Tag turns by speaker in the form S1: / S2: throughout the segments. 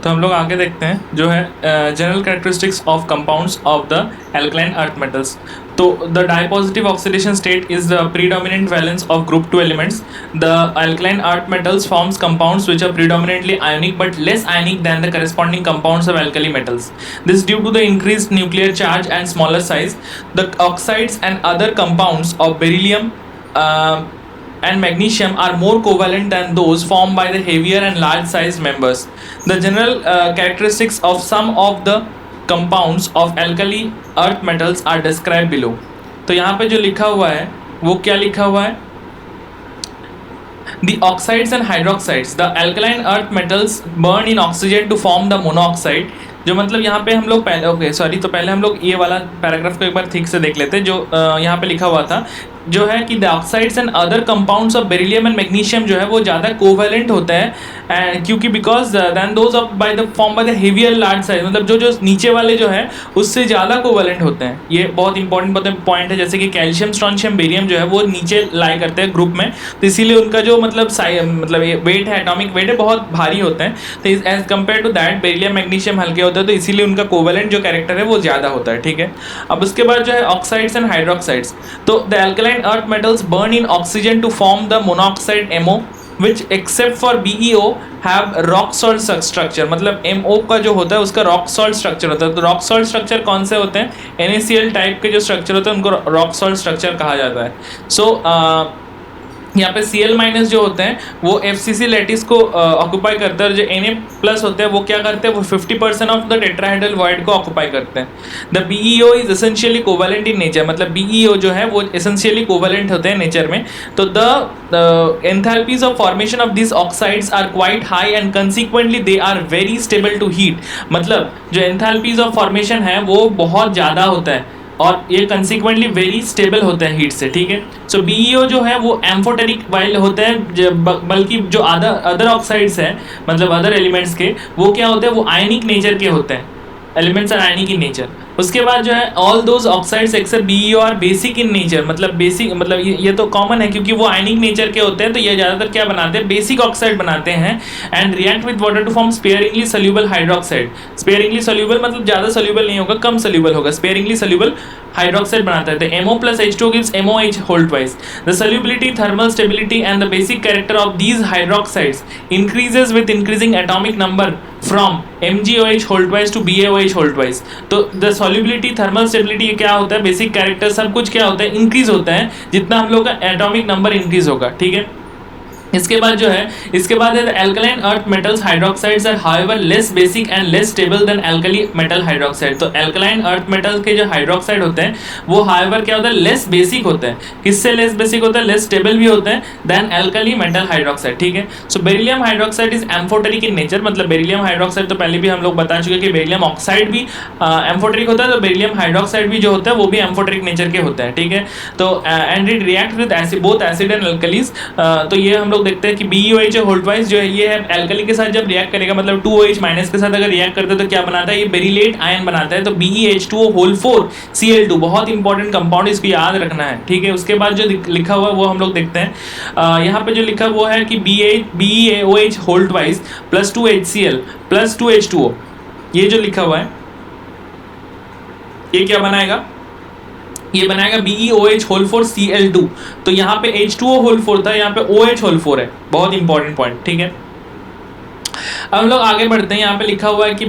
S1: तो हम लोग आगे देखते हैं जो है general characteristics of compounds of the alkaline earth metals. तो the dipositive oxidation state is the predominant valence of group 2 elements. The alkaline earth metals forms compounds which are predominantly ionic but less ionic than the corresponding compounds of alkali metals. This is due to the increased nuclear charge and smaller size. The oxides and other compounds of beryllium and magnesium are more covalent than those formed by the heavier and large sized members. The general characteristics of some of the compounds of alkali earth metals are described below. तो यहाँ पे जो लिखा हुआ है वो क्या लिखा हुआ है? The oxides and hydroxides, the alkaline earth metals burn in oxygen to form the monoxide. जो मतलब यहाँ पे हम लोग पहले तो पहले हम लोग ये वाला पैराग्राफ को एक बार ठीक से देख लेते हैं जो यहाँ पे लिखा हुआ था जो है कि the oxides and other compounds of beryllium and magnesium जो है वो ज़्यादा कोवेलेंट होता है क्योंकि because then those of by the form by the heavier large size, मतलब जो नीचे वाले जो है उससे ज़्यादा कोवेलेंट होते हैं। ये बहुत इंपॉर्टेंट पॉइंट है, जैसे कि कैल्शियम स्ट्रॉन्शियम बेरियम जो है वो नीचे लाई करते हैं ग्रुप में, तो इसीलिए उनका जो मतलब वेट है, एटॉमिक वेट है, बहुत भारी होते हैं। तो as compared to that beryllium magnesium हल्के होते हैं, तो इसीलिए उनका कोवेलेंट जो कैरेक्टर है वो ज़्यादा होता है। ठीक है, अब उसके बाद जो है ऑक्साइड्स एंड हाइड्रोक्साइड्स, तो the alkaline earth metals burn in oxygen to form the monoxide MO, which except for BeO have rock salt structure। मतलब MO का जो होता है उसका rock salt structure होता है। तो rock salt structure कौन से होते हैं? NaCl टाइप के जो स्ट्रक्चर होते हैं उनको rock salt structure कहा जाता है। सो यहाँ पे Cl- जो होते हैं वो FCC लैटिस को ऑक्यूपाई करते हैं, और जो Na+ होते हैं वो क्या करते हैं, वो 50% ऑफ द टेट्राहेड्रल वॉइड को ऑक्यूपाई करते हैं। The BeO is essentially covalent in nature, मतलब BeO जो है वो एसेंशियली कोवेलेंट होते हैं नेचर में। तो the enthalpies of formation of this oxides are quite high and consequently they are very stable to heat. मतलब जो एंथैल्पीज ऑफ फॉर्मेशन है वो बहुत ज़्यादा होता है और ये कंसिक्वेंटली वेरी स्टेबल होते हैं हीट से। ठीक है, सो BeO जो है वो एम्फोटेरिक वाइल होते हैं, बल्कि जो अदर ऑक्साइड्स हैं मतलब अदर एलिमेंट्स के वो क्या होते हैं, वो आयनिक नेचर के होते हैं, elements are ionic in nature. उसके बाद जो है all those oxides except BeO are basic in nature, मतलब बेसिक मतलब ये तो कॉमन है क्योंकि वो आयनिक नेचर के होते हैं, तो ये ज़्यादातर क्या बनाते हैं, बेसिक ऑक्साइड बनाते हैं and react with water to form sparingly soluble hydroxide. Sparingly soluble मतलब ज़्यादा सोल्यूबल नहीं होगा, कम सोल्यूबल होगा, स्पेयरिंगली सोल्यूबल हाइड्रोक्साइड बनाता है। तो MO plus H2 gives MOH whole twice. The solubility, thermal stability and the basic character of these hydroxides increases with increasing atomic number from MgOH whole twice to BaOH whole twice. तो the solubility, thermal stability क्या होता है, basic character सब कुछ क्या होता है, increase होता है जितना हम लोग का एटॉमिक नंबर इंक्रीज होगा। ठीक है, इसके बाद जो है alkaline earth metals hydroxides are however less basic and less stable than alkali metal hydroxide. तो एल्कलाइन अर्थ मेटल के जो हाइड्रोक्साइड होते हैं वो हाउएवर क्या होता है, लेस बेसिक होते हैं। किससे लेस बेसिक होता है, लेस स्टेबल भी होते हैं देन एल्कली मेटल हाइड्रोक्साइड। ठीक है, so beryllium hydroxide is amphoteric in nature, मतलब बेरिलियम हाइड्रोक्साइड तो पहले भी हम लोग बता चुके कि बेरिलियम ऑक्साइड भी एम्फोटेरिक होता है, तो बेरिलियम हाइड्रोक्साइड भी जो होता है वो भी एम्फोटेरिक नेचर के होते हैं। ठीक है, तो and it react with acid both acid and alkalis. तो ये हम लोग देखते हैं कि BeOH होल ट्वाइस जो है ये है एल्कली के साथ जब रिएक्ट करेगा, मतलब 2OH- के साथ अगर रिएक्ट करते हैं तो क्या बनाता है, ये बेरिलेट आयन बनाता है। तो BeH2O होल 4 Cl2 बहुत इंपॉर्टेंट कंपाउंड, इसको याद रखना है। ठीक है, उसके बाद जो लिखा हुआ है वो हम लोग देखते हैं। यहाँ पे जो लिखा हुआ है कि BeOH whole twice plus 2HCl plus 2H2O, ये जो लिखा हुआ है ये क्या बनाएगा, ये बनाएगा BeOH होल 4 Cl2। तो यहाँ पे H2O होल 4 था, यहाँ पे OH होल 4 है, बहुत इंपॉर्टेंट पॉइंट। ठीक है, अब हम लोग आगे बढ़ते हैं। यहाँ पे लिखा हुआ है कि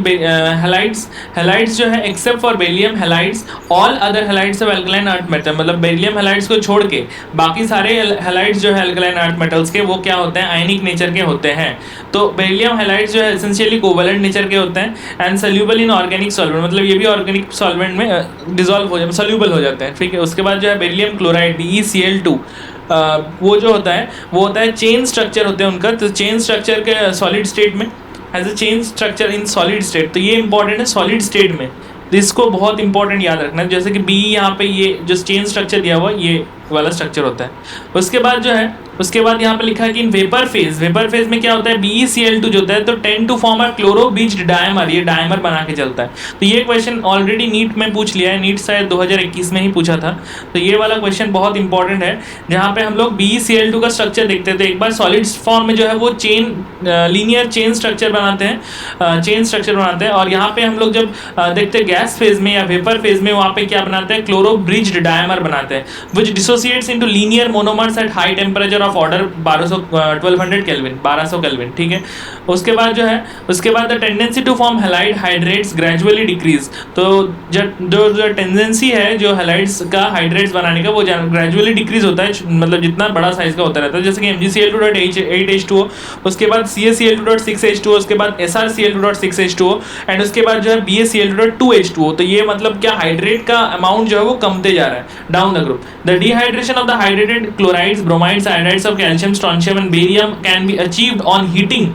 S1: हेलाइड्स जो है except for beryllium halides all other halides of alkaline earth metal, मतलब बेरिलियम हेलाइड्स को छोड़ के बाकी सारे हेलाइड्स जो है एल्कलाइन अर्थ मेटल्स के वो क्या होते हैं, आयनिक नेचर के होते हैं। तो बेरिलियम हेलाइड्स जो है एसेंशियली कोवेलेंट नेचर के होते हैं and soluble in organic solvent, मतलब ये भी ऑर्गेनिक सॉल्वेंट में डिजोल्व हो जाते हैं, सोल्यूबल हो जाते हैं। ठीक है, उसके बाद जो है बेरिलियम क्लोराइड BeCl2 वो जो होता है वो होता है चेन स्ट्रक्चर होते हैं उनका। तो चेन स्ट्रक्चर के सॉलिड स्टेट में as a chain structure in solid state, तो ये इंपॉर्टेंट है सॉलिड स्टेट में, तो इसको बहुत इंपॉर्टेंट याद रखना है। जैसे कि B यहाँ पे ये जो चेन स्ट्रक्चर दिया हुआ ये वाला स्ट्रक्चर होता है। उसके बाद जो है, उसके बाद यहाँ पे लिखा है कि इन वेपर फेज में क्या होता है, BeCl2 जो होता है तो tend to form a chloro bridged dimer, ये डायमर बना के चलता है। तो ये क्वेश्चन ऑलरेडी नीट में पूछ लिया है, नीट शायद 2021 में ही पूछा था। तो ये वाला क्वेश्चन बहुत इंपॉर्टेंट है, जहाँ पे हम लोग BeCl2 का स्ट्रक्चर देखते हैं। तो एक बार सॉलिड्स फॉर्म में जो है वो चेन, लीनियर चेन स्ट्रक्चर बनाते हैं, और यहाँ पे हम लोग जब देखते हैं गैस फेज में या वेपर फेज में, वहाँ पे क्या बनाते हैं, क्लोरो ब्रिज्ड डायमर बनाते हैं, which dissociates into linear monomers at high temperature of order 1200 kelvin, ठीक है। उसके बाद जो है, उसके बाद the tendency to form halide hydrates gradually decrease. तो जो टेंडेंसी है जो हैलाइड्स का हाइड्रेट्स बनाने का, वो ग्रेजुअली डिक्रीज होता है, मतलब जितना बड़ा साइज का होता रहता है, जैसे कि MgCl2.8H2O, उसके बाद CaCl2.6H2O, उसके बाद SrCl2.6H2O, एंड उसके बाद जो है BaCl2.2H2O। तो ये मतलब क्या, हाइड्रेट का अमाउंट जो है वो कमते जा रहा है down the group. The dehydration of the hydrated chlorides, bromides, iodides of calcium, strontium and barium can be achieved on heating.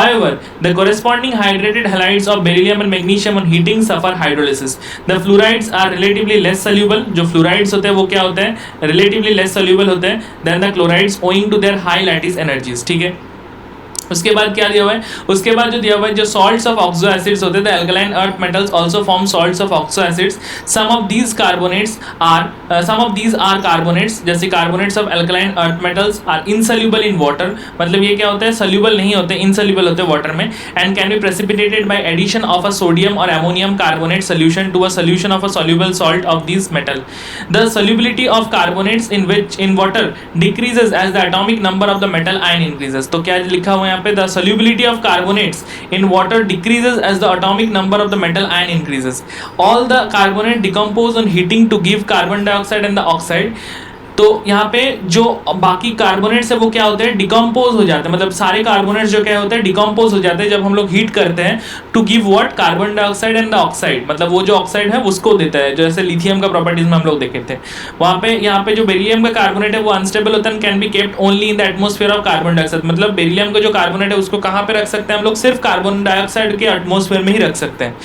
S1: However, the corresponding hydrated halides of beryllium and magnesium on heating suffer hydrolysis. The fluorides are relatively less soluble. जो fluorides होते हैं वो क्या होते हैं, relatively less soluble होते हैं than the chlorides owing to their high lattice energies, ठीक है। उसके बाद क्या दिया हुआ है, उसके बाद जो दिया हुआ है, जो सॉल्ट्स ऑफ ऑक्सो एसिड्स होते हैं, the alkaline earth metals also form salts of oxo acids. Some of these are carbonates, जैसे carbonates of alkaline earth metals are insoluble in water, मतलब ये क्या होता है, सोल्यूबल नहीं होते, इनसोल्यूबल होते हैं वाटर में, and can be precipitated by addition of a sodium और ammonium carbonate solution to a solution of a soluble salt of this metal. The solubility of carbonates in water decreases as the atomic number of the metal ion increases. तो क्या लिखा हुआ है यहाँ पे, the solubility of carbonates in water decreases as the atomic number of the metal ion increases. All the carbonate decompose on heating to give carbon dioxide and the oxide. तो यहाँ पे जो बाकी कार्बोनेट्स है वो क्या होते हैं, डिकम्पोज हो जाते हैं, मतलब सारे कार्बोनेट्स जो क्या होते हैं, डिकम्पोज हो जाते हैं जब हम लोग हीट करते हैं, to give what, carbon dioxide and the oxide, मतलब वो जो ऑक्साइड है उसको देता है, जैसे लिथियम का प्रॉपर्टीज में हम लोग देखे थे। वहाँ पे यहाँ पे जो बेरिलियम का कार्बोनेट है वो अनस्टेबल होता है, can be kept only in the atmosphere of carbon dioxide, मतलब बेरिलियम का जो कार्बोनेट है उसको कहाँ पे रख सकते हैं हम लोग, सिर्फ कार्बन डाइऑक्साइड के एटमोस्फेयर में ही रख सकते हैं।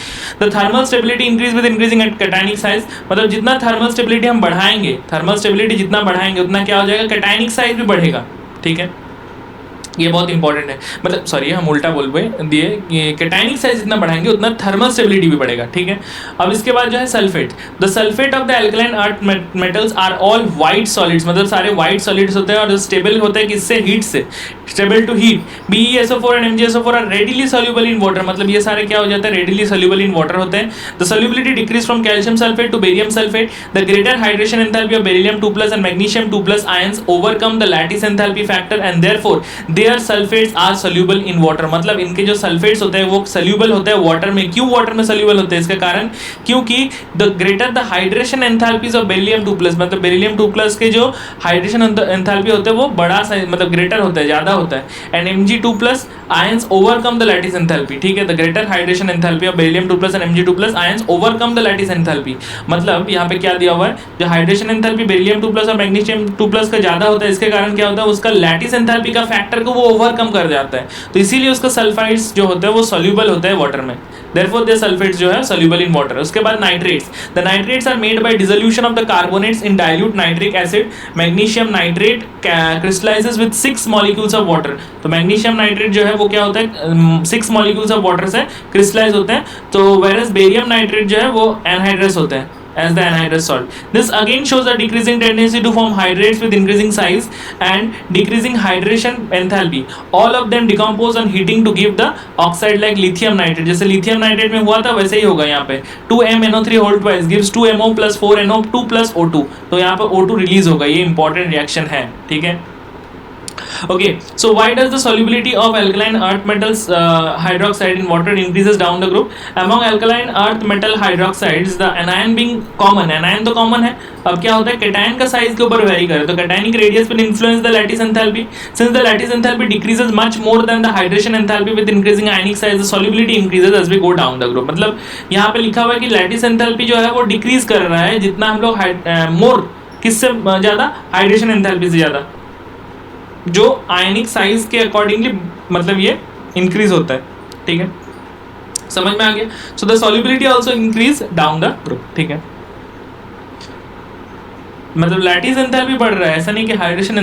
S1: The thermal stability increase with increasing cationic size, मतलब जितना थर्मल स्टेबिलिटी हम बढ़ाएंगे, थर्मल स्टेबिलिटी जितना बढ़ाएंगे उतना क्या हो जाएगा, कैटायनिक साइज भी बढ़ेगा, ठीक है। ये बहुत इंपॉर्टेंट है, मतलब सॉरी हम उल्टा बोल दिए कि कैटायनिक साइज जितना बढ़ाएंगे उतना थर्मल स्टेबिलिटी भी बढ़ेगा, ठीक है। अब इसके बाद जो है sulphate, the sulphate of the alkaline earth metals are all white solids, मतलब सारे वाइट सॉलिड्स होते हैं और स्टेबल होते हैं किससे, हीट से, stable to heat. BeSO4 and MgSO4 are readily soluble in water, मतलब ये सारे क्या हो जाते हैं, रेडिली सॉल्युबल इन वाटर होते हैं। The solubility decreases from calcium sulphate to barium sulphate. The greater hydration enthalpy of beryllium 2+ and magnesium 2+ ions overcome the lattice enthalpy factor and therefore their sulphates are soluble in water, मतलब इनके जो sulphates होते हैं वो soluble होते हैं water में। क्यों वाटर में सोल्यूबल होते हैं, इसका कारण क्योंकि the greater the hydration enthalpies of beryllium 2+, मतलब बेरिलियम 2+ के जो हाइड्रेशन एंथैल्पी होते हैं वो बड़ा मतलब ग्रेटर होता है, ज्यादा होता है, and Mg2+ ions overcome the lattice enthalpy, ठीक है। The greater hydration enthalpy of beryllium 2+ and Mg2+ ions overcome the lattice enthalpy, मतलब यहाँ पे क्या दिया हुआ है, जो हाइड्रेशन एंथैल्पी बेरिलियम 2+ और मैग्नीशियम 2+ का ज्यादा होता है, इसके कारण क्या होता है, उसका लैटिस एंथैल्पी का फैक्टर को वो ओवरकम कर जाता है, तो इसीलिए उसका सल्फाइड्स जो होते हैं वो सोल्यूबल होते हैं वाटर में, therefore their sulfates जो है soluble in water। उसके बाद nitrates, the nitrates are made by dissolution of the carbonates in dilute nitric acid। magnesium nitrate crystallizes with 6 molecules of water, तो magnesium nitrate जो है वो क्या होता है, 6 molecules of water से crystallize होते हैं, तो whereas barium nitrate जो है वो anhydrous होते हैं as the anhydrous salt। This again shows a decreasing tendency to form hydrates with increasing size and decreasing hydration enthalpy। All of them decompose on heating to give the oxide like lithium nitrate, जैसे lithium nitrate में हुआ था वैसे ही होगा यहाँ पे, 2MnO3 whole twice gives 2MO plus 4NO 2 plus O2, तो यहाँ पे O2 रिलीज होगा, ये इंपॉर्टेंट रिएक्शन है, ठीक है। Okay, so why does the solubility of alkaline earth metals hydroxide in water increases down the group? Among alkaline earth metal hydroxides, the anion being common, anion तो common है, अब क्या होता है, कैटायन का साइज के ऊपर वेरी करे, तो cationic radius will influence the lattice enthalpy। Since the lattice enthalpy decreases much more than the hydration enthalpy with increasing ionic size, the solubility increases as we go down the group। मतलब यहाँ पे लिखा हुआ है कि lattice enthalpy जो है वो डिक्रीज कर रहा है जितना हम लोग मोर किससे ज़्यादा, हाइड्रेशन एंथैल्पी से ज़्यादा, जो आयनिक साइज के अकॉर्डिंगली मतलब ये इंक्रीज होता है, ठीक है, समझ में आ गया। So the solubility also increase down the group, ठीक है। मतलब लैटिस एंथैल्पी बढ़ रहा है, ऐसा नहीं कि हाइड्रेशन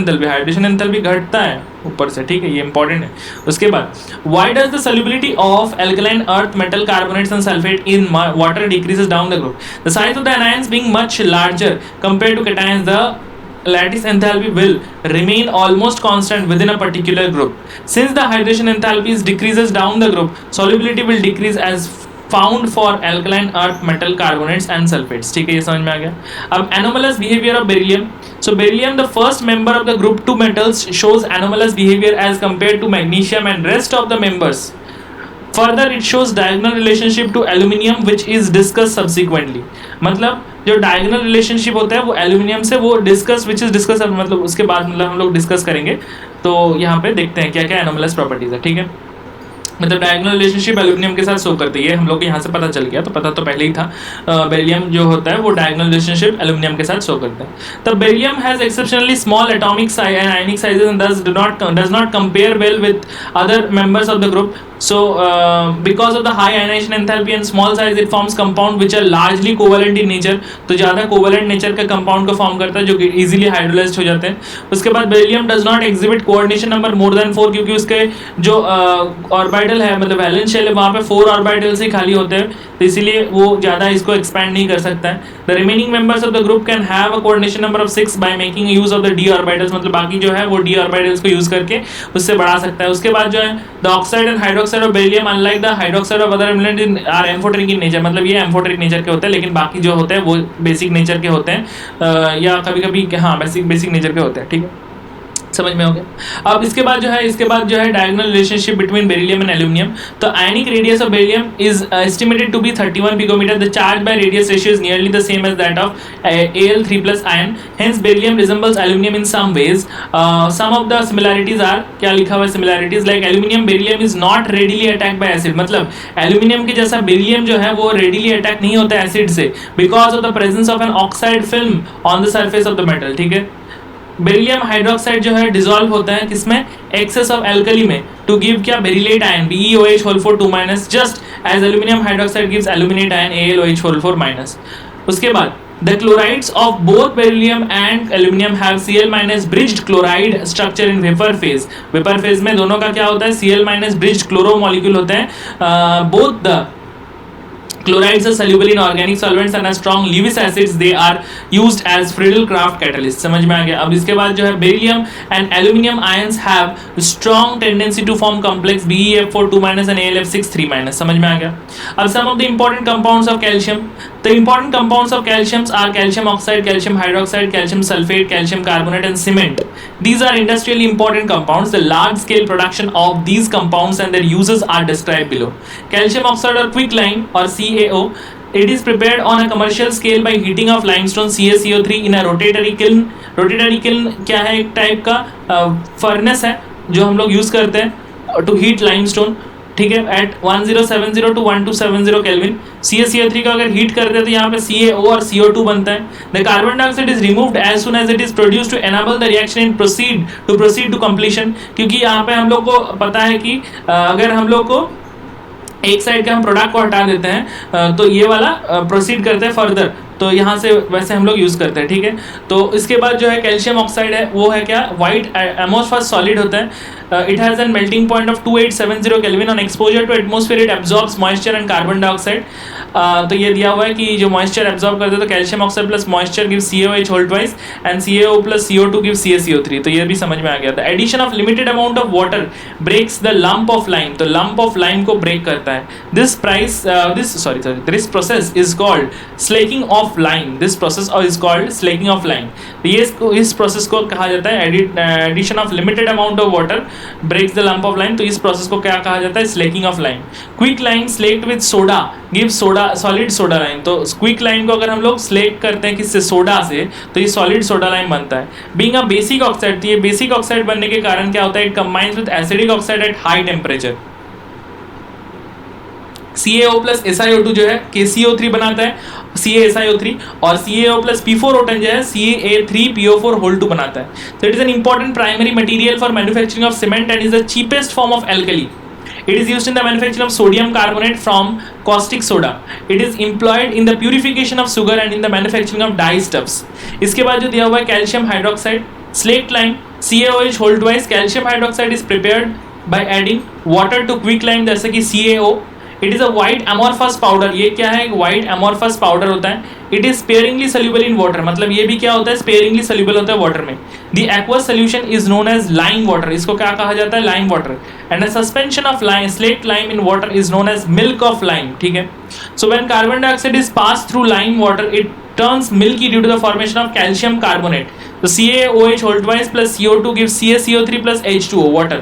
S1: एंथैल्पी घटता है ऊपर से, ठीक है, ये इंपॉर्टेंट है। उसके बाद why does the solubility of alkaline earth metal carbonates and sulphate in water decreases down the group, the size of the anions being much larger compared to cations, the lattice enthalpy will remain almost constant within a particular group. Since the hydration enthalpies decreases down the group, solubility will decrease as found for alkaline earth metal carbonates and sulfates. ठीक है, ये समझ में आ गया। अब anomalous behavior of beryllium. So beryllium, the first member of the group 2 metals, shows anomalous behavior as compared to magnesium and rest of the members. Further, it shows diagonal relationship to aluminium which is discussed subsequently. मतलब जो diagonal relationship होता है वो aluminium से, वो discuss which is discuss, मतलब उसके बाद मतलब हम लोग डिस्कस करेंगे। तो यहाँ पे देखते हैं क्या क्या एनोमलस प्रॉपर्टीज है, ठीक है। मतलब डायगोनल रिलेशनशिप एल्यूमिनियम के साथ शो करती है, हम लोग को यहाँ से पता चल गया, तो पता तो पहले ही था। बेरिलियम जो होता है वो डायगोनल रिलेशनशिप एल्यूमिनियम के साथ शो करता है। तो beryllium has exceptionally small atomic size and ionic sizes and thus does not compare well with other members of the group. So because of the high ionization enthalpy and small size, it forms compound which are largely covalent in nature. तो ज़्यादा covalent nature का compound को form करता है जो कि easily hydrolysed हो जाते हैं। उसके बाद beryllium does not exhibit coordination number more than 4, क्योंकि उसके जो ऑर्बिटल है, मतलब वैलेंस शेल है, वहाँ पे 4 ऑर्बिटल्स ही खाली होते हैं, तो इसीलिए वो ज़्यादा इसको एक्सपैंड नहीं कर सकता है। The remaining members of the group can have a coordination number of 6 by making use of the D orbitals, मतलब बाकी जो है वो डी ऑर्बिटल्स को यूज करके उससे बढ़ा सकता है। उसके बाद जो है the oxide and hydroxide of beryllium unlike the hydroxide of other element are amphoteric in nature, मतलब ये एम्फोटेरिक नेचर के होते हैं, लेकिन बाकी जो होते हैं वो बेसिक नेचर के होते हैं, या कभी कभी हाँ बेसिक नेचर के होते हैं, ठीक है, समझ में हो गया। अब इसके बाद जो है diagonal relationship between beryllium and aluminium. तो ionic radius of beryllium is estimated to be 31 picometre. The charge by radius ratio is nearly the same as that of Al3+ ion, hence beryllium resembles aluminum in some ways. Some of the similarities are, क्या लिखा हुआ है similarities, like aluminium beryllium is not readily attacked by acid, मतलब aluminium के जैसा beryllium जो है वो readily अटैक नहीं होता है एसिड से, because of the presence of an oxide film on the surface of the metal, ठीक है। बेरिलियम हाइड्रोक्साइड जो है डिसॉल्व होता है किसमें, एक्सेस ऑफ एल्कली में, टू गिव क्या, beryllate ion BeOH4 just as aluminium hydroxide gives aluminate ion AlOH4। उसके बाद the chlorides of both beryllium and aluminium have Cl- bridged chloride structure in vapor phase. Vapor phase में दोनों का क्या होता है, Cl- bridged chloro molecule होते हैं। both the chlorides are soluble in organic solvents and are strong Lewis acids. They are used as Friedel-Crafts catalyst. समझ में आ गया। अब इसके बाद जो है beryllium and aluminium ions have strong tendency to form complex BeF4 2- and AlF6 3-। समझ में आ गया। अब some of the important compounds of calcium. The important compounds of calcium are calcium oxide, calcium hydroxide, calcium sulfate, calcium carbonate and cement. These are industrially important compounds. The large scale production of these compounds and their uses are described below. Calcium oxide or quicklime or CaO, it is prepared on a commercial scale by heating of limestone CaCO3 in a rotatory kiln. Rotatory kiln क्या है, एक type का furnace है जो हम लोग use करते हैं टू हीट लाइमस्टोन, ठीक है, एट 1070 to 1270 केल्विन। CaCO3 को अगर हीट करते हैं तो यहाँ पे CaO और CO2 बनता है। The carbon dioxide is removed as soon as it is produced to enable the reaction in proceed to completion, क्योंकि यहाँ पे हम लोग को पता है कि अगर हम लोग को एक साइड के हम प्रोडक्ट को हटा देते हैं तो ये वाला प्रोसीड करते हैं फर्दर, तो यहाँ से वैसे हम लोग यूज़ करते हैं, ठीक है। तो इसके बाद जो है कैल्शियम ऑक्साइड है वो है क्या, वाइट एमोसफस सॉलिड होता है। It has an melting point of 2870 kelvin. On exposure to atmosphere it absorbs moisture and carbon dioxide. तो ये दिया हुआ है कि जो मॉइस्चर एब्जॉर्ब करते हैं तो calcium oxide plus moisture give CaOH whole twice and CaO plus CO2 give CaCO3। तो ये भी समझ में आ गया था। Addition of limited amount of water breaks the lump of lime, तो लंप ऑफ लाइम को ब्रेक करता है। This process is called slaking of lime. This process is called slaking of lime. ये इस प्रोसेस को कहा जाता है addition of limited amount of water breaks the lump of lime. तो इस प्रोसेस को क्या कहा जाता है, slaking of lime. Quick lime slaked with soda give soda solid soda lime. तो क्विक लाइम को अगर हम लोग स्लेक करते हैं किससे, सोडा से, तो ये सॉलिड सोडा लाइम बनता है। बीइंग अ बेसिक ऑक्साइड, तो ये बेसिक ऑक्साइड बनने के कारण क्या होता है, it combines with acidic oxide eight high temperature. CaO plus SiO2 जो है KCO3 बनाता है, CaSiO3, और CaO प्लस P4O10 जो है CA3PO4 होल 2 बनाता है। तो it is an important primary material for manufacturing of cement and is the cheapest form of alkali. It is used in the manufacture of sodium carbonate from caustic soda. It is employed in the purification of sugar and in the manufacturing of dyestuffs. इसके बाद जो दिया हुआ है calcium hydroxide, slaked lime, CaOH hold twice. Calcium hydroxide is prepared by adding water to quick lime जैसे कि CaO. It is a white amorphous powder. ये क्या है? एक वाइट एमोरफस पाउडर होता है. It is sparingly soluble in water. मतलब ये भी क्या होता है? स्पेयरिंगली सोल्यूबल होता है वाटर में. The aqueous solution is known as lime water. इसको क्या कहा जाता है? Lime water. And a suspension of lime, slaked lime in water is known as milk of lime. ठीक है. So when carbon dioxide is pass through lime water it turns milky due to the formation of calcium carbonate. So CaOH whole twice plus CO2 gives CaCO3 plus H2O water.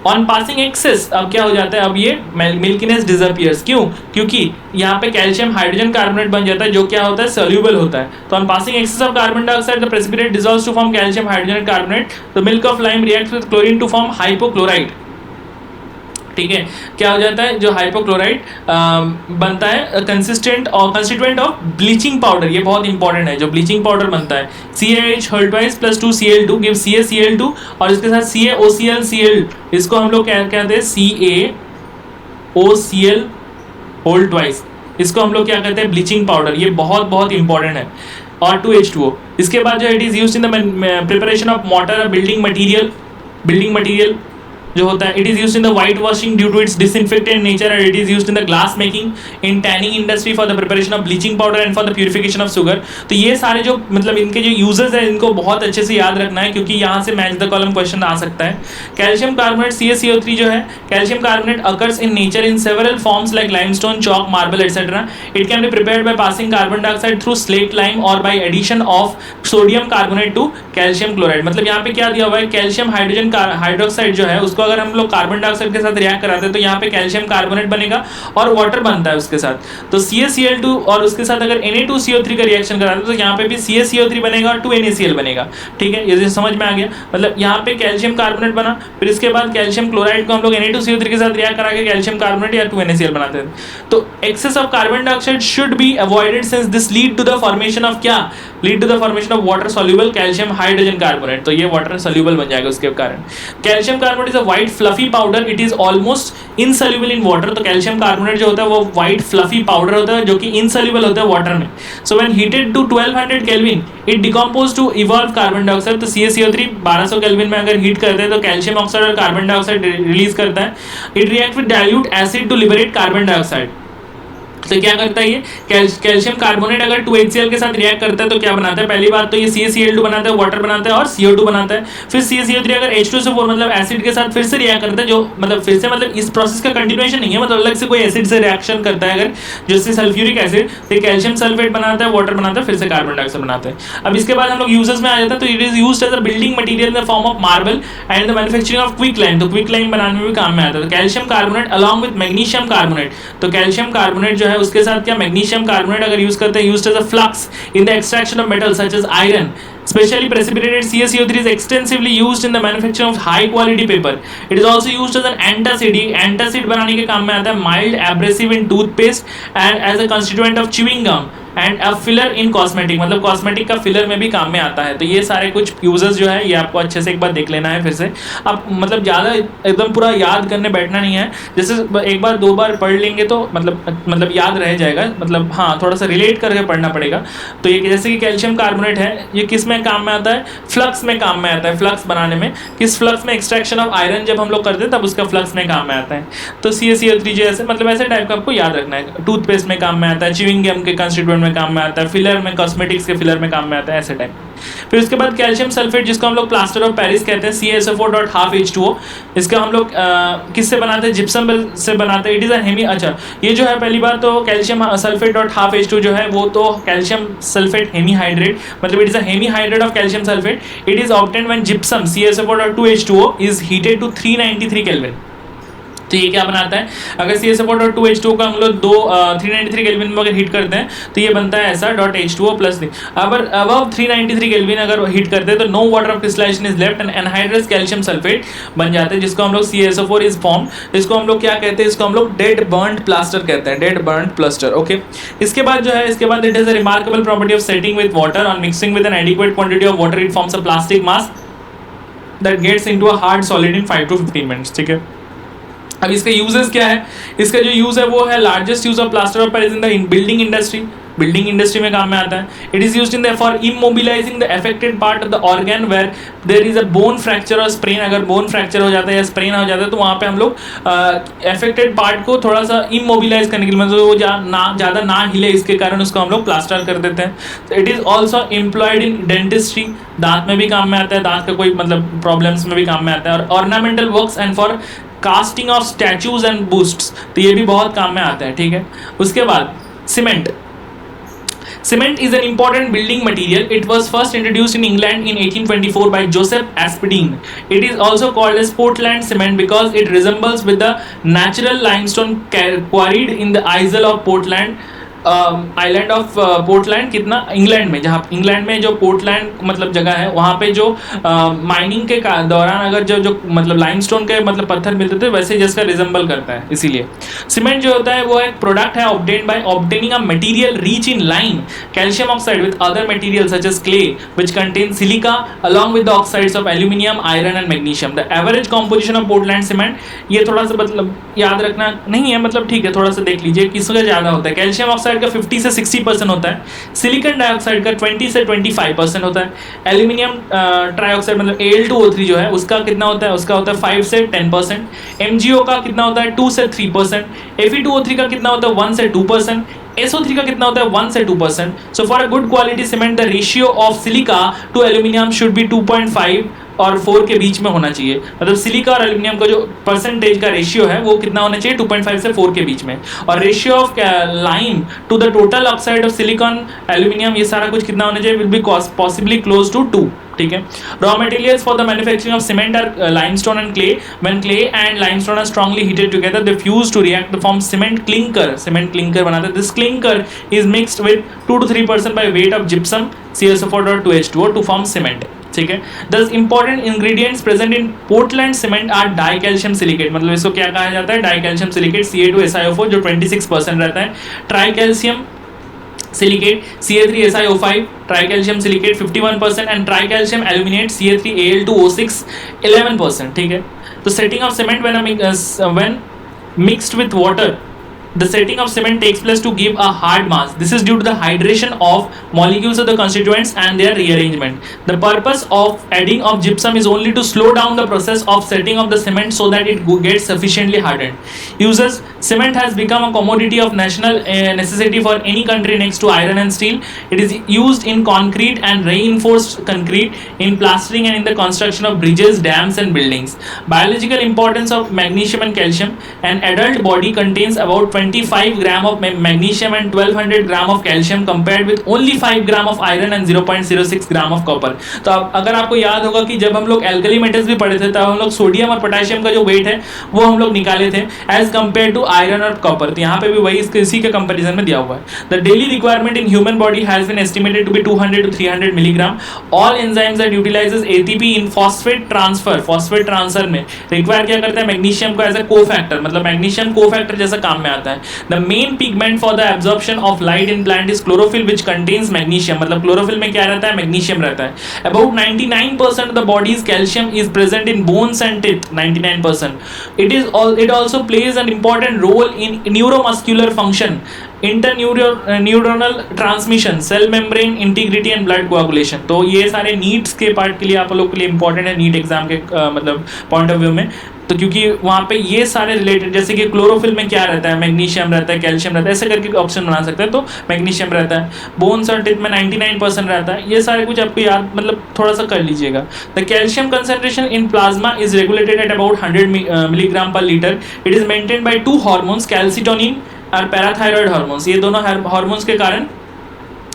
S1: On passing excess अब क्या हो जाता है? अब ये milkiness disappears. क्यों? क्योंकि यहाँ पे कैल्शियम हाइड्रोजन कार्बोनेट बन जाता है जो क्या होता है? सोल्यूबल होता है. तो on passing excess of carbon dioxide the precipitate dissolves to form calcium hydrogen carbonate. The milk of lime reacts with chlorine to form hypochloride. ठीक है. क्या हो जाता है? जो हाइपोक्लोराइड बनता है कंसिस्टेंट और कंस्टिट्यूएंट ऑफ ब्लीचिंग पाउडर. ये बहुत इंपॉर्टेंट है. जो ब्लीचिंग पाउडर बनता है CaH whole twice plus 2Cl2 gives CaCl2 और इसके साथ CaOClCl. इसको हम लोग क्या कहते हैं? CaOCl whole twice. इसको हम लोग क्या कहते हैं? Bleaching powder. ये बहुत बहुत इंपॉर्टेंट है. और 2H2O. इसके बाद जो it is used in the preparation of mortar building material जो होता है. It is used in the white washing due to its disinfectant nature and it is used in the glass making, in tanning industry for the preparation of bleaching powder and for the purification of sugar. तो ये सारे जो मतलब इनके जो uses है इनको बहुत अच्छे से याद रखना है क्योंकि यहाँ से मैच द कॉलम क्वेश्चन आ सकता है. कैल्शियम कार्बोनेट CaCO3 जो है calcium carbonate occurs in nature in several forms like limestone, chalk, marble etcetera. It can be prepared by passing carbon dioxide through slaked lime और by addition of sodium carbonate to calcium chloride. मतलब यहाँ पे क्या दिया हुआ है? Calcium hydrogen hydroxide जो है उसको अगर हम लोग कार्बन डाइऑक्साइड के साथ रिएक्ट कराते हैं तो यहाँ पे कैल्शियम कार्बोनेट बनेगा और वाटर बनता है उसके साथ. तो CaCl2 और उसके साथ अगर Na2CO3 का रिएक्शन कराते हैं तो यहाँ पे भी CaCO3 बनेगा और 2NaCl बनेगा. ठीक है. ये समझ में आ गया. मतलब यहाँ पे कैल्शियम कार्बोनेट बना, फिर इसके बाद कैल्शियम क्लोराइड को हम लोग Na2CO3 के साथ रिएक्ट करा के कैल्शियम कार्बोनेट या 2NaCl बनाते हैं. तो excess of carbon dioxide should be avoided since this lead to the formation of क्या? Lead to the formation of water soluble calcium hydrogen carbonate. तो ये वाटर सॉल्यूबल बन जाएगा उसके कारण. Calcium carbonate is a white fluffy powder. It is almost insoluble in water. तो calcium carbonate जो होता है वो व्हाइट फ्लफी पाउडर होता है जो कि इनसॉल्युबल होता है वाटर में. So when heated to 1200 kelvin it decompose to evolve carbon dioxide. तो CaCO3 1200 केल्विन में अगर हीट करते हैं तो कैल्शियम ऑक्साइड और कार्बन डाइऑक्साइड रिलीज करता है. It react with dilute acid to liberate carbon dioxide. तो क्या करता है ये? कैल्शियम कार्बोनेट अगर 2HCl के साथ रिएक्ट करता है तो क्या बनाता है? पहली बात तो ये CaCl2 बनाता है, वाटर बनाता है और CO2 बनाता है. फिर CaCO3 अगर H2SO4 मतलब एसिड के साथ फिर से रिएक्ट करता है जो मतलब फिर से मतलब इस प्रोसेस का कंटिन्यूएशन नहीं है. मतलब अलग से कोई एसिड से रिएक्शन करता है अगर जैसे सल्फ्यूरिक एसिड तो कैल्शियम सल्फेट बनाता है, वाटर बनाता है, फिर से कार्बन डाइऑक्साइड बनाता है. अब इसके बाद हम लोग यूजेस में आ जाता है. तो it is used as a building material in the form of marble and the manufacturing of quick lime. तो क्विक लाइम बनाने में भी काम में आता है. तो calcium carbonate along with magnesium carbonate. तो कैल्शियम कार्बोनेट जो है उसके साथ क्या मैग्नीशियम कार्बोनेट अगर यूज करते हैं used as a flux in the extraction of metal such as iron. Specially precipitated CaCO3 is extensively used in the manufacture of high quality paper. It is also used as an antacid. Antacid बनाने के काम में आता है. Mild abrasive in toothpaste and as a constituent of chewing gum. And a filler in cosmetic. मतलब cosmetic का filler में भी काम में आता है. तो ये सारे कुछ यूजेस जो है ये आपको अच्छे से एक बार देख लेना है फिर से. आप मतलब ज़्यादा एकदम पूरा याद करने बैठना नहीं है. जैसे एक बार दो बार पढ़ लेंगे तो मतलब याद रह जाएगा. मतलब हाँ थोड़ा सा रिलेट करके पढ़ना पड़ेगा. तो ये जैसे कि कैल्शियम कार्बोनेट है ये किस में काम में आता है? फ्लक्स में काम में आता है. फ्लक्स बनाने में किस फ्लक्स में? एक्सट्रैक्शन ऑफ आयरन जब हम लोग करते हैं तब उसका फ्लक्स में काम में आता है. तो CaCO3 जो ऐसे मतलब ऐसे टाइप का आपको याद रखना है. टूथपेस्ट में काम में आता है, च्यूइंग गम के कंस्टिट्यूएंट में काम में आता है, फिलर में कॉस्मेटिक्स के फिलर में काम में आता है ऐसे टाइप. फिर उसके बाद कैल्शियम सल्फेट जिसको हम लोग प्लास्टर ऑफ पेरिस कहते हैं CaSO4.12H2O. इसका हम लोग किससे बनाते हैं? जिप्सम से बनाते हैं. It is a hemi. अच्छा ये जो है पहली बात तो कैल्शियम सल्फेट.12H2 जो है वो तो कैल्शियम सल्फेट हेमी हाइड्रेट मतलब it is a hemihydrate of calcium sulphate. It is obtained when gypsum CaSO4.2H2O is heated to 393 kelvin. तो ये क्या बनाता है? अगर CaSO4.2H2O का हम लोग 393 केल्विन में अगर हीट करते हैं तो ये बनता है ऐसा .H2O प्लस. अगर अबव 393 केल्विन अगर हीट करते हैं तो no water of crystallization is left and anhydrous calcium sulphate बन जाते हैं जिसको हम लोग CaSO4 इज फॉर्म. इसको हम लोग क्या कहते हैं? इसको हम लोग डेड बर्न्ड प्लास्टर कहते हैं. Dead burned plaster. ओके. इसके बाद जो है इसके बाद it is a remarkable property of setting with water on mixing with an adequate quantity of water it forms a plastic mass that gets into a hard solid in 5 to 15 minutes. ठीक है. अब इसका uses क्या है, इसका जो use है वो है largest use of plaster of Paris in the building industry, building industry में काम में आता है। It is used in the for immobilising the affected part of the organ where there is a bone fracture और sprain, अगर bone fracture हो जाता है या स्प्रेन हो जाता है तो वहाँ पे हम लोग अफेक्टेड पार्ट को थोड़ा सा इमोबिलाइज करने के लिए, मतलब वो ज़्यादा ना हिले, इसके कारण उसको हम लोग प्लास्टर कर देते हैं। तो it is also employed in dentistry, दांत में भी काम में आता है, दांत का कोई मतलब प्रॉब्लम्स में भी काम में आता है, और ornamental works and for casting of statues and busts, तो ये भी बहुत काम में आता है, ठीक है। उसके बाद cement. Cement is an important building material. It was first introduced in England in 1824 by Joseph Aspdin. It is also called as Portland cement because it resembles with the natural limestone quarried in the Isle of Portland, island of Portland, कितना England में, जहाँ England में जो Portland मतलब जगह है वहाँ पे जो माइनिंग के दौरान अगर जो मतलब लाइमस्टोन के मतलब पत्थर मिलते थे वैसे जिसका रिजेंबल करता है, इसीलिए सीमेंट जो होता है वो एक प्रोडक्ट है obtained by obtaining a material rich in lime, calcium oxide with other material such as clay which contain silica along with the oxides of aluminium, iron and magnesium. The average composition of Portland cement, ये थोड़ा सा मतलब याद रखना नहीं है, मतलब ठीक है, थोड़ा सा देख लीजिए किसका ज़्यादा होता है। कैल्शियम ऑक्साइड का 50 से 60% होता है, सिलिकॉन डाइऑक्साइड का 20 से 25% होता है, एल्यूमिनियम ट्राइऑक्साइड मतलब Al2O3 जो है उसका कितना होता है, उसका होता है 5 से 10%, MgO का कितना होता है 2 से 3%, Fe2O3 का कितना होता है 1 से 2%, SO3 का कितना होता है 1 से 2%। So for a good quality cement the ratio of silica to aluminium should be 2.5 और 4 के बीच में होना चाहिए, मतलब सिलिका और एल्यूमिनियम का जो परसेंटेज का रेशियो है वो कितना होना चाहिए 2.5 से 4 के बीच में, और ratio of lime to the total oxide of silicon aluminium ये सारा कुछ कितना होना चाहिए, will be possibly close to 2, ठीक है। Raw materials for the manufacturing of cement are limestone and clay. When clay and limestone are strongly heated together they fuse to react to form cement clinker, cement clinker बनाते हैं। This clinker is mixed with 2 to 3% by weight of gypsum CaSO4.2H2O to form cement, ठीक है। दस important ingredients present in Portland cement are dicalcium silicate, मतलब इसको क्या कहा जाता है, डाइकैल्शियम सिलिकेट CA2SiO4 जो 26% रहता है, tricalcium silicate CA3SiO5, tricalcium silicate 51% and tricalcium aluminate CA3Al2O6 11%, ठीक है। तो setting of cement when mixed with water, the setting of cement takes place to give a hard mass. This is due to the hydration of molecules of the constituents and their rearrangement. The purpose of adding of gypsum is only to slow down the process of setting of the cement so that it gets sufficiently hardened. Uses cement has become a commodity of national necessity for any country next to iron and steel. It is used in concrete and reinforced concrete, in plastering and in the construction of bridges, dams and buildings. Biological importance of magnesium and calcium. An adult body contains about 25 gram of magnesium and 1200 gram of calcium compared with only 5 gram of iron and 0.06 gram of copper. तो अगर आपको याद होगा कि जब हम लोग alkali metals भी पढ़े थे तब हम लोग सोडियम और पोटेशियम का जो वेट है वो हम लोग निकाले थे एज कम्पेयर टू आयरन और कॉपर, तो यहाँ पे भी वही इसी के कंपेरिजन में दिया हुआ है। The daily requirement in human body has been estimated to be 200 to 300 milligram. All enzymes that utilises ATP in phosphate transfer, phosphate transfer में रिक्वायर क्या करता है, मैग्नीशियम को एज अ कोफैक्टर, मतलब मैग्नीशियम कोफैक्टर जैसा काम में आता है। The main pigment for the absorption of light in plant is chlorophyll which contains magnesium, मतलब chlorophyll में क्या रहता है, मैग्नीशियम रहता है। About 99% of the body's calcium is present in bones and teeth, 99%. It also plays an important role in neuromuscular function, interneuronal transmission, cell membrane integrity and blood coagulation। तो ये सारे नीट्स के पार्ट के लिए आप लोग के लिए इंपॉर्टेंट है नीट एग्जाम के मतलब पॉइंट ऑफ व्यू में, तो क्योंकि वहाँ पे ये सारे रिलेटेड, जैसे कि क्लोरोफिल में क्या रहता है, मैग्नीशियम रहता है, कैल्शियम रहता है, ऐसे करके ऑप्शन बना सकते हैं। तो मैग्नीशियम रहता है, बोन्स और टिथ में 99% रहता है, ये सारे कुछ आपको याद मतलब थोड़ा सा कर लीजिएगा। The calcium concentration in plasma is regulated at about 100 milligram per litre. It is maintain by 2 hormones, calcitonin और पैराथायरॉयड हार्मोन्स, ये दोनों हार्मोन्स के कारण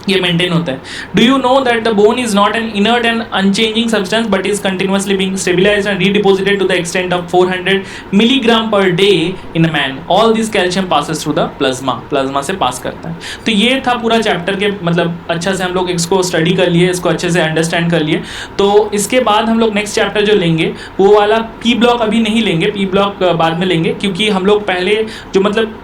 S1: ये मेंटेन होता है। Do you know that the bone is not an inert and unchanging substance but is continuously being stabilised and redeposited to the extent of 400 milligram per day in a man. All this calcium passes through the plasma, plasma से पास करता है। तो ये था पूरा chapter के मतलब अच्छा से हम लोग इसको स्टडी कर लिए, इसको अच्छे से अंडरस्टैंड कर लिए। तो इसके बाद हम लोग नेक्स्ट चैप्टर जो लेंगे वो वाला पी ब्लॉक अभी नहीं लेंगे, पी ब्लॉक बाद में लेंगे, क्योंकि हम लोग पहले जो मतलब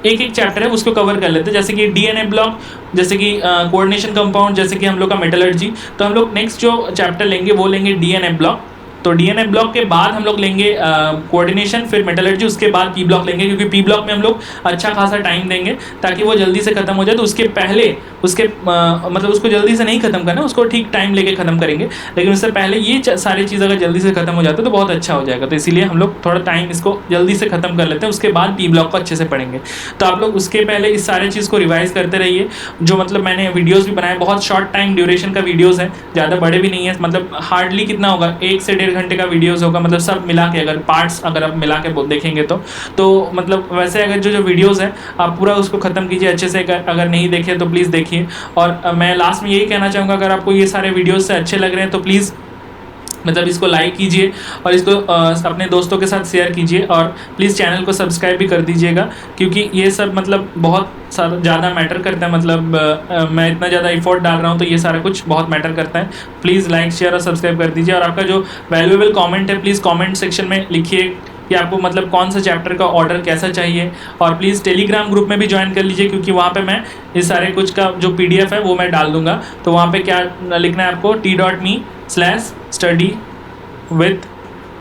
S1: एक एक चैप्टर है उसको कवर कर लेते हैं, जैसे कि DNA ब्लॉक, जैसे कि कोऑर्डिनेशन कंपाउंड, जैसे कि हम लोग का मेटलर्जी। तो हम लोग नेक्स्ट जो चैप्टर लेंगे वो लेंगे DNA ब्लॉक, तो डीएनए ब्लॉक के बाद हम लोग लेंगे कोऑर्डिनेशन, फिर मेटलर्जी, उसके बाद पी ब्लॉक लेंगे, क्योंकि पी ब्लॉक में हम लोग अच्छा खासा टाइम देंगे ताकि वो जल्दी से खत्म हो जाए। तो उसके पहले मतलब उसको जल्दी से नहीं खत्म करना, उसको ठीक टाइम लेके खत्म करेंगे, लेकिन उससे पहले ये सारी चीज़ अगर जल्दी से खत्म हो जाता है तो बहुत अच्छा हो जाएगा। तो इसीलिए हम लोग थोड़ा टाइम इसको जल्दी से खत्म कर लेते हैं, उसके बाद पी ब्लॉक को अच्छे से पढ़ेंगे। तो आप लोग उसके पहले इस सारे चीज़ को रिवाइज करते रहिए। जो मतलब मैंने वीडियोज़ भी बनाए, बहुत शॉर्ट टाइम ड्यूरेशन का वीडियोज़ है, ज़्यादा बड़े भी नहीं है, मतलब हार्डली कितना होगा 1 से 1.5 घंटे का वीडियोज़ होगा, मतलब सब मिला के अगर पार्ट्स अगर आप मिला के देखेंगे तो मतलब वैसे अगर जो वीडियोज़ है आप पूरा उसको ख़त्म कीजिए अच्छे से। अगर नहीं देखे तो प्लीज़ देखिए। और मैं लास्ट में यही कहना चाहूँगा, अगर आपको ये सारे वीडियोज़ से अच्छे लग रहे हैं तो प्लीज़ मतलब इसको लाइक कीजिए और इसको अपने दोस्तों के साथ शेयर कीजिए, और प्लीज़ चैनल को सब्सक्राइब भी कर दीजिएगा, क्योंकि ये सब मतलब बहुत ज़्यादा मैटर करता है। मतलब मैं इतना ज़्यादा एफर्ट डाल रहा हूँ तो ये सारा कुछ बहुत मैटर करता है। प्लीज़ लाइक शेयर और सब्सक्राइब कर दीजिए। और आपका जो वैल्यूएबल कमेंट है प्लीज़ कमेंट सेक्शन में लिखिए कि आपको मतलब कौन सा चैप्टर का ऑर्डर कैसा चाहिए। और प्लीज़ टेलीग्राम ग्रुप में भी ज्वाइन कर लीजिए, क्योंकि वहाँ पे मैं इस सारे कुछ का जो PDF है वो मैं डाल दूँगा। तो वहाँ पे क्या लिखना है आपको, t.me/study with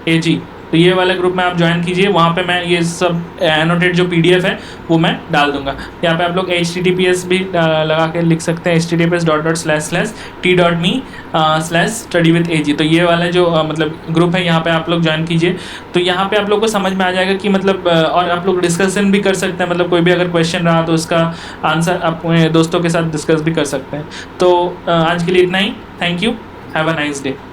S1: AG, तो ये वाले ग्रुप में आप ज्वाइन कीजिए। वहाँ पे मैं ये सब एनोटेड जो PDF है वो मैं डाल दूंगा। यहाँ पे आप लोग HTTPS भी लगा के लिख सकते हैं, https://t.me/study-with-ag। तो ये वाला जो मतलब ग्रुप है यहाँ पे आप लोग ज्वाइन कीजिए। तो यहाँ पे आप लोग को समझ में आ जाएगा कि मतलब और आप लोग डिस्कशन भी कर सकते हैं, मतलब कोई भी अगर क्वेश्चन रहा तो उसका आंसर अपने दोस्तों के साथ डिस्कस भी कर सकते हैं। तो आज के लिए इतना ही। Thank you, have a nice day.